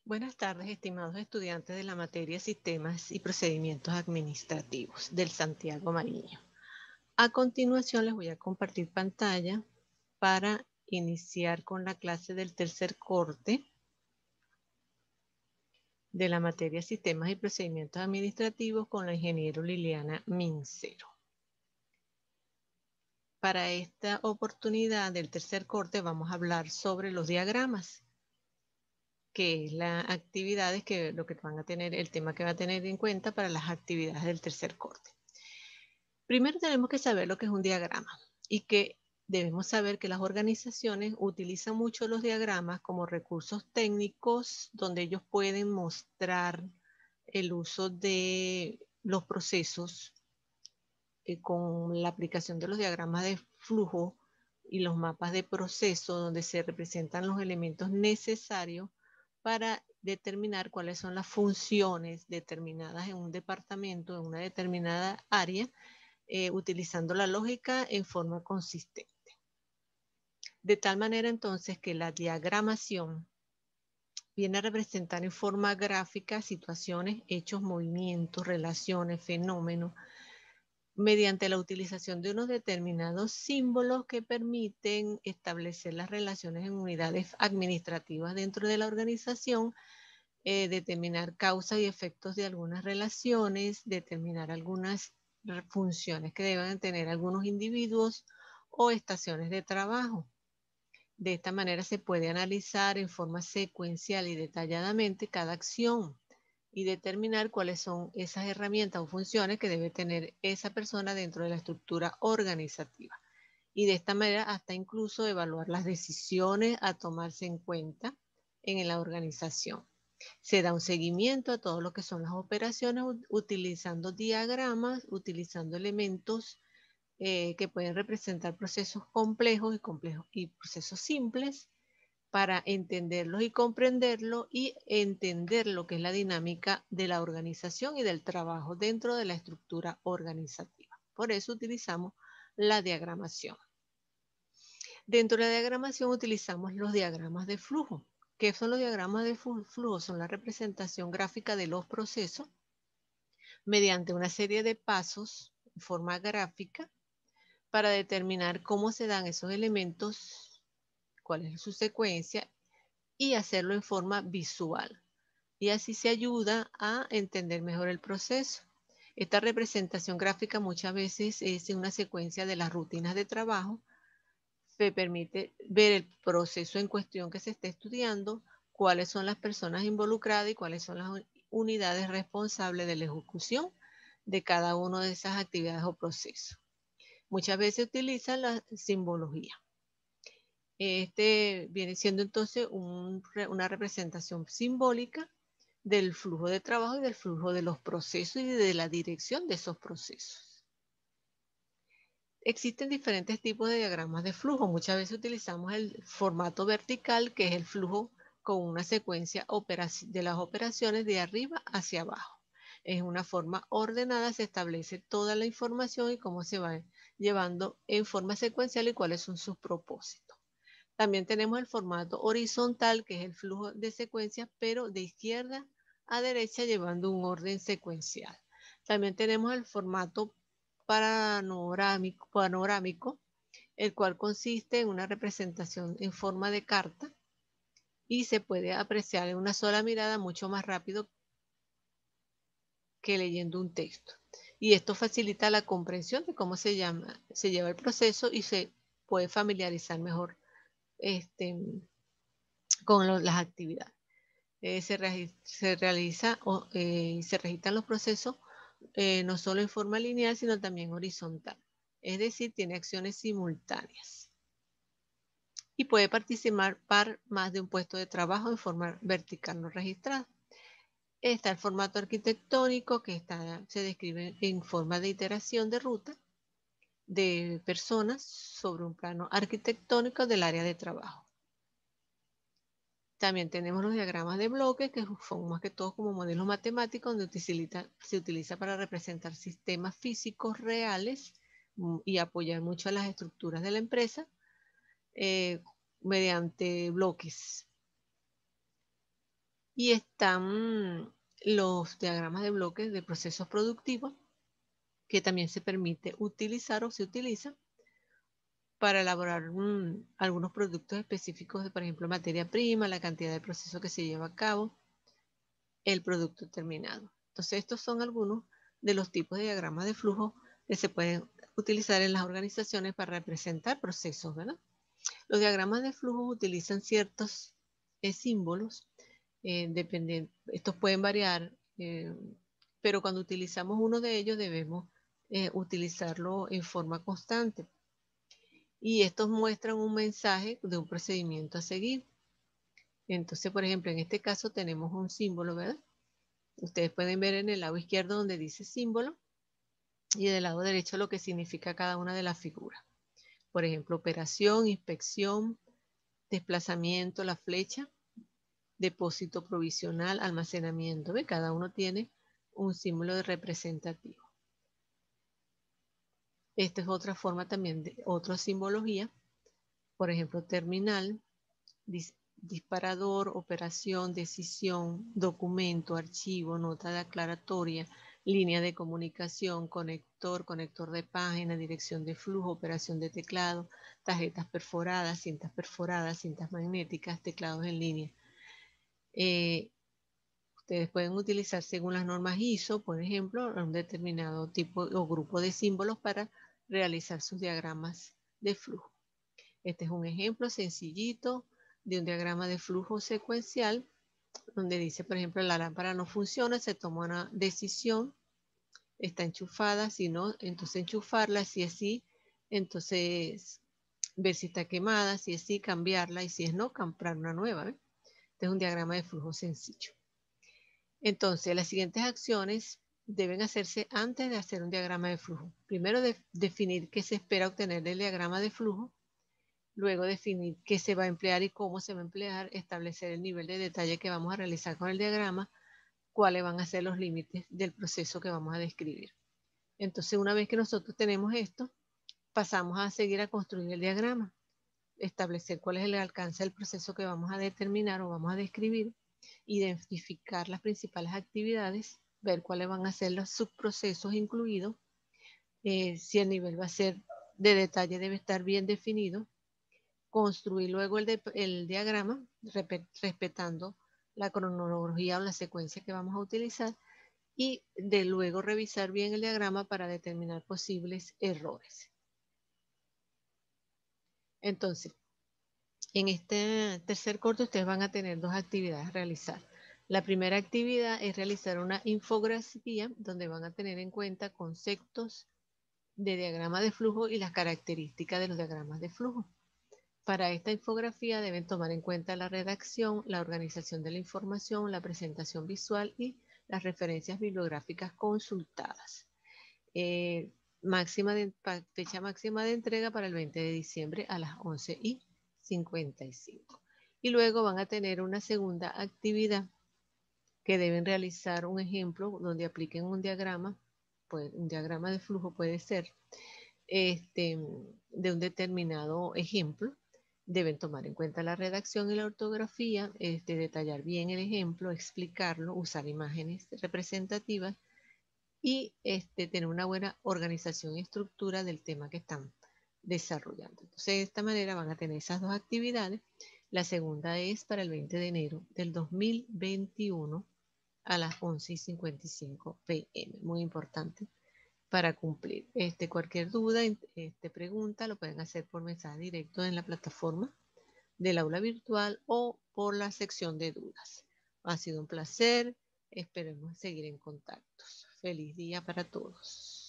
Buenas tardes, estimados estudiantes de la materia Sistemas y Procedimientos Administrativos del Santiago Mariño. A continuación les voy a compartir pantalla para iniciar con la clase del tercer corte de la materia Sistemas y Procedimientos Administrativos con la ingeniero Liliana Mincero. Para esta oportunidad del tercer corte vamos a hablar sobre los diagramas, que es las actividades que lo que van a tener, el tema que va a tener en cuenta para las actividades del tercer corte. Primero tenemos que saber lo que es un diagrama y que debemos saber que las organizaciones utilizan mucho los diagramas como recursos técnicos donde ellos pueden mostrar el uso de los procesos con la aplicación de los diagramas de flujo y los mapas de proceso donde se representan los elementos necesarios para determinar cuáles son las funciones determinadas en un departamento, en una determinada área, utilizando la lógica en forma consistente. De tal manera entonces que la diagramación viene a representar en forma gráfica situaciones, hechos, movimientos, relaciones, fenómenos, mediante la utilización de unos determinados símbolos que permiten establecer las relaciones en unidades administrativas dentro de la organización, determinar causas y efectos de algunas relaciones, determinar algunas funciones que deben tener algunos individuos o estaciones de trabajo. De esta manera se puede analizar en forma secuencial y detalladamente cada acción y determinar cuáles son esas herramientas o funciones que debe tener esa persona dentro de la estructura organizativa. Y de esta manera hasta incluso evaluar las decisiones a tomarse en cuenta en la organización. Se da un seguimiento a todo lo que son las operaciones utilizando diagramas, utilizando elementos que pueden representar procesos complejos y procesos simples para entenderlos y comprenderlos y entender lo que es la dinámica de la organización y del trabajo dentro de la estructura organizativa. Por eso utilizamos la diagramación. Dentro de la diagramación utilizamos los diagramas de flujo. ¿Qué son los diagramas de flujo? Son la representación gráfica de los procesos mediante una serie de pasos en forma gráfica para determinar cómo se dan esos elementos, cuál es su secuencia y hacerlo en forma visual. Y así se ayuda a entender mejor el proceso. Esta representación gráfica muchas veces es una secuencia de las rutinas de trabajo. Se permite ver el proceso en cuestión que se está estudiando, cuáles son las personas involucradas y cuáles son las unidades responsables de la ejecución de cada una de esas actividades o procesos. Muchas veces utilizan la simbología. Este viene siendo entonces una representación simbólica del flujo de trabajo y del flujo de los procesos y de la dirección de esos procesos. Existen diferentes tipos de diagramas de flujo. Muchas veces utilizamos el formato vertical, que es el flujo con una secuencia de las operaciones de arriba hacia abajo. En una forma ordenada se establece toda la información y cómo se va llevando en forma secuencial y cuáles son sus propósitos. También tenemos el formato horizontal, que es el flujo de secuencias, pero de izquierda a derecha llevando un orden secuencial. También tenemos el formato panorámico, el cual consiste en una representación en forma de carta y se puede apreciar en una sola mirada mucho más rápido que leyendo un texto. Y esto facilita la comprensión de cómo se lleva el proceso y se puede familiarizar mejor con las actividades. Se realiza y se registran los procesos no solo en forma lineal, sino también horizontal. Es decir, tiene acciones simultáneas. Y puede participar más de un puesto de trabajo en forma vertical no registrada. Está el formato arquitectónico, que se describe en forma de iteración de ruta de personas sobre un plano arquitectónico del área de trabajo. También tenemos los diagramas de bloques, que son más que todo como modelos matemáticos, donde se utiliza para representar sistemas físicos reales y apoyar mucho a las estructuras de la empresa mediante bloques. Y están los diagramas de bloques de procesos productivos, que también se permite utilizar o se utiliza para elaborar algunos productos específicos de, por ejemplo, materia prima, la cantidad de proceso que se lleva a cabo, el producto terminado. Entonces, estos son algunos de los tipos de diagramas de flujo que se pueden utilizar en las organizaciones para representar procesos, ¿verdad? Los diagramas de flujo utilizan ciertos símbolos, estos pueden variar, pero cuando utilizamos uno de ellos debemos utilizarlo en forma constante. Y estos muestran un mensaje de un procedimiento a seguir. Entonces, por ejemplo, en este caso tenemos un símbolo, ¿verdad? Ustedes pueden ver en el lado izquierdo donde dice símbolo y del lado derecho lo que significa cada una de las figuras. Por ejemplo, operación, inspección, desplazamiento, la flecha, depósito provisional, almacenamiento. ¿Ve? Cada uno tiene un símbolo de representativo. Esta es otra forma también de otra simbología. Por ejemplo, terminal, disparador, operación, decisión, documento, archivo, nota de aclaratoria, línea de comunicación, conector, conector de página, dirección de flujo, operación de teclado, tarjetas perforadas, cintas magnéticas, teclados en línea. Ustedes pueden utilizar según las normas ISO, por ejemplo, un determinado tipo o grupo de símbolos para realizar sus diagramas de flujo. Este es un ejemplo sencillito de un diagrama de flujo secuencial donde dice, por ejemplo, la lámpara no funciona, se toma una decisión, está enchufada, si no, entonces enchufarla, si es sí, entonces ver si está quemada, si es sí, cambiarla y si es no, comprar una nueva. ¿Ve? Este es un diagrama de flujo sencillo. Entonces, las siguientes acciones deben hacerse antes de hacer un diagrama de flujo. Primero, definir qué se espera obtener del diagrama de flujo. Luego, definir qué se va a emplear y cómo se va a emplear. Establecer el nivel de detalle que vamos a realizar con el diagrama. Cuáles van a ser los límites del proceso que vamos a describir. Entonces, una vez que nosotros tenemos esto, pasamos a seguir a construir el diagrama. Establecer cuál es el alcance del proceso que vamos a determinar o vamos a describir, identificar las principales actividades, ver cuáles van a ser los subprocesos incluidos, si el nivel va a ser de detalle debe estar bien definido, construir luego el diagrama respetando la cronología o la secuencia que vamos a utilizar y de luego revisar bien el diagrama para determinar posibles errores. Entonces, en este tercer corte ustedes van a tener dos actividades a realizar. La primera actividad es realizar una infografía donde van a tener en cuenta conceptos de diagrama de flujo y las características de los diagramas de flujo. Para esta infografía deben tomar en cuenta la redacción, la organización de la información, la presentación visual y las referencias bibliográficas consultadas. Fecha máxima de entrega para el 20 de diciembre a las 11:55. Y luego van a tener una segunda actividad que deben realizar un ejemplo donde apliquen un diagrama, pues un diagrama de flujo puede ser de un determinado ejemplo. Deben tomar en cuenta la redacción y la ortografía, detallar bien el ejemplo, explicarlo, usar imágenes representativas y tener una buena organización y estructura del tema que están desarrollando. Entonces, de esta manera van a tener esas dos actividades. La segunda es para el 20 de enero del 2021 a las 11:55 p.m. Muy importante para cumplir. Cualquier duda, pregunta, lo pueden hacer por mensaje directo en la plataforma del aula virtual o por la sección de dudas. Ha sido un placer. Esperemos seguir en contactos. Feliz día para todos.